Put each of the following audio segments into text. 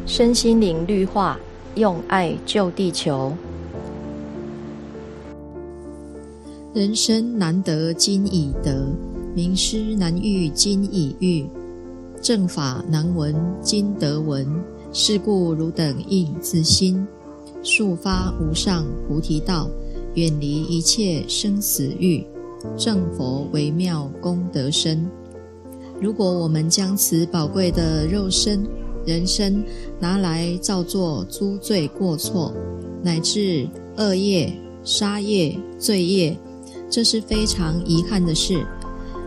身心灵绿化，用爱救地球。人生难得今已得，名师难遇今已遇，正法难闻今得闻，是故汝等应自心，速发无上菩提道，远离一切生死欲，正佛微妙功德身。如果我们将此宝贵的肉身、人身拿来造作诸罪过错，乃至恶业、杀业、罪业，这是非常遗憾的事。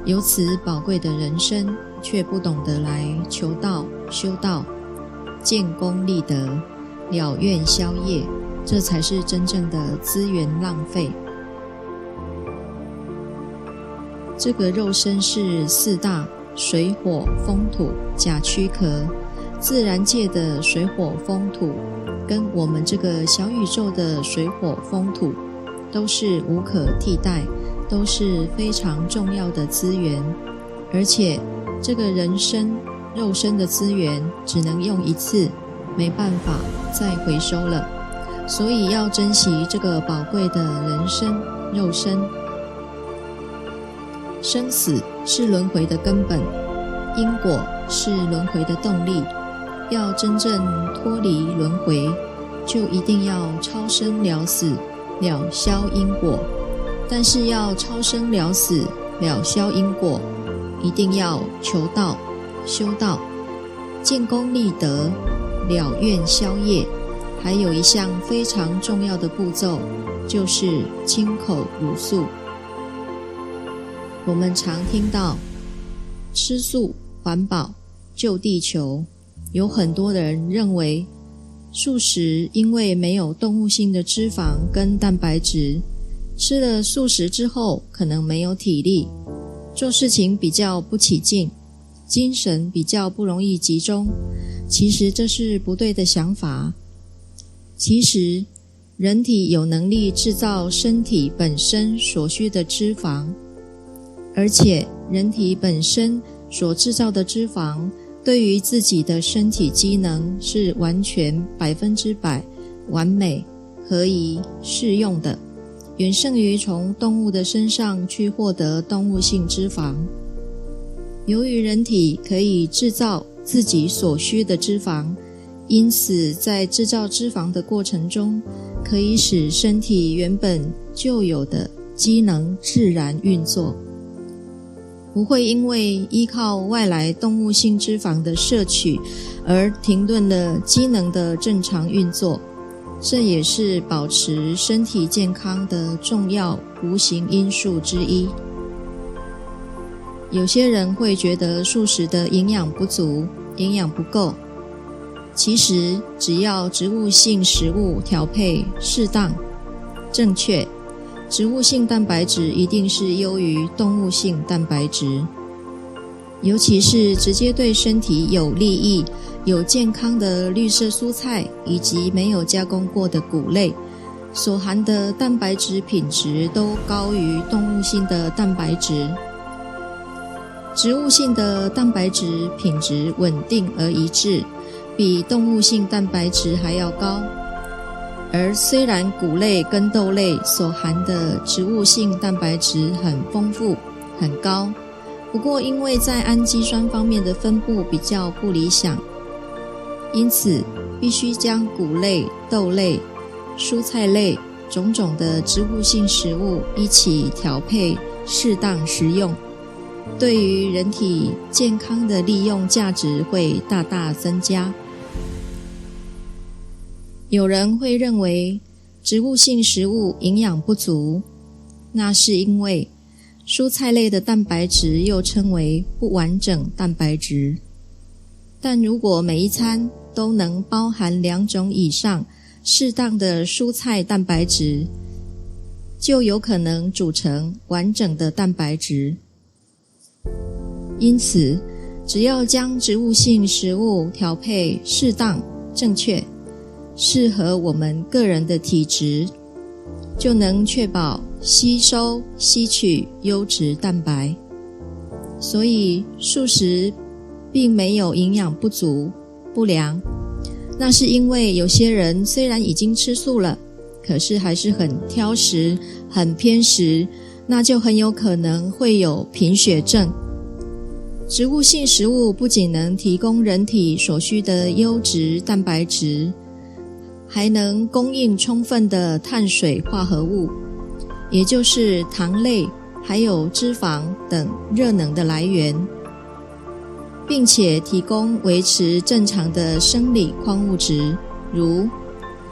有此宝贵的人生，却不懂得来求道、修道、建功立德、了愿消业，这才是真正的资源浪费。这个肉身是四大水火风土甲躯壳，自然界的水火风土跟我们这个小宇宙的水火风土都是无可替代，都是非常重要的资源。而且这个人身肉身的资源只能用一次，没办法再回收了，所以要珍惜这个宝贵的人身肉身。生死是轮回的根本，因果是轮回的动力。要真正脱离轮回，就一定要超生了死，了消因果。但是要超生了死，了消因果，一定要求道、修道、建功立德、了愿消业。还有一项非常重要的步骤，就是清口茹素。我们常听到吃素、环保、救地球，有很多人认为素食因为没有动物性的脂肪跟蛋白质，吃了素食之后可能没有体力，做事情比较不起劲，精神比较不容易集中。其实这是不对的想法。其实人体有能力制造身体本身所需的脂肪，而且人体本身所制造的脂肪对于自己的身体机能是完全100%完美、合宜、适用的，远胜于从动物的身上去获得动物性脂肪。由于人体可以制造自己所需的脂肪，因此在制造脂肪的过程中，可以使身体原本就有的机能自然运作，不会因为依靠外来动物性脂肪的摄取而停顿了机能的正常运作。这也是保持身体健康的重要无形因素之一。有些人会觉得素食的营养不足、营养不够，其实只要植物性食物调配适当、正确，植物性蛋白质一定是优于动物性蛋白质，尤其是直接对身体有利益、有健康的绿色蔬菜以及没有加工过的谷类，所含的蛋白质品质都高于动物性的蛋白质。植物性的蛋白质品质稳定而一致，比动物性蛋白质还要高。而虽然谷类跟豆类所含的植物性蛋白质很丰富、很高，不过因为在氨基酸方面的分布比较不理想，因此必须将谷类、豆类、蔬菜类种种的植物性食物一起调配适当食用，对于人体健康的利用价值会大大增加。有人会认为植物性食物营养不足，那是因为蔬菜类的蛋白质又称为不完整蛋白质。但如果每一餐都能包含2种以上适当的蔬菜蛋白质，就有可能组成完整的蛋白质。因此，只要将植物性食物调配适当、正确，适合我们个人的体质，就能确保吸收、吸取优质蛋白。所以素食并没有营养不足、不良，那是因为有些人虽然已经吃素了，可是还是很挑食、很偏食，那就很有可能会有贫血症。植物性食物不仅能提供人体所需的优质蛋白质，还能供应充分的碳水化合物，也就是糖类还有脂肪等热能的来源，并且提供维持正常的生理矿物质，如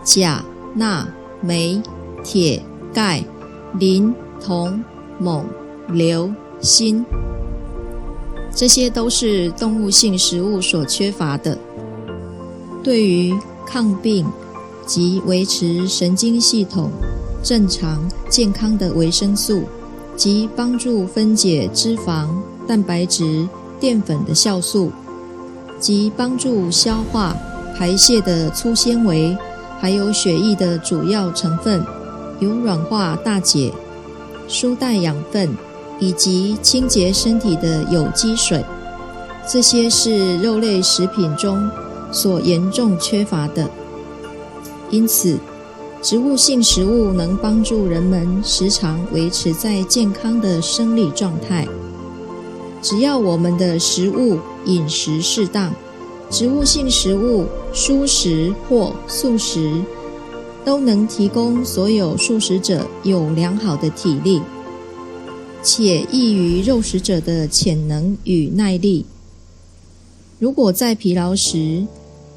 钾、钠、镁、铁、钙、磷、铜、锰、硫、锌，这些都是动物性食物所缺乏的。对于抗病及维持神经系统正常健康的维生素及帮助分解脂肪、蛋白质、淀粉的酵素，及帮助消化排泄的粗纤维，还有血液的主要成分，有软化大解、输带养分以及清洁身体的有机水，这些是肉类食品中所严重缺乏的。因此，植物性食物能帮助人们时常维持在健康的生理状态。只要我们的食物饮食适当，植物性食物、蔬食或素食都能提供所有素食者有良好的体力，且益于肉食者的潜能与耐力。如果在疲劳时，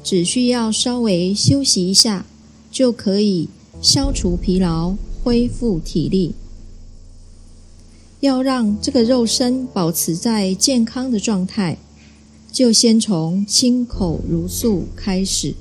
只需要稍微休息一下，就可以消除疲劳，恢复体力。要让这个肉身保持在健康的状态，就先从清口如素开始。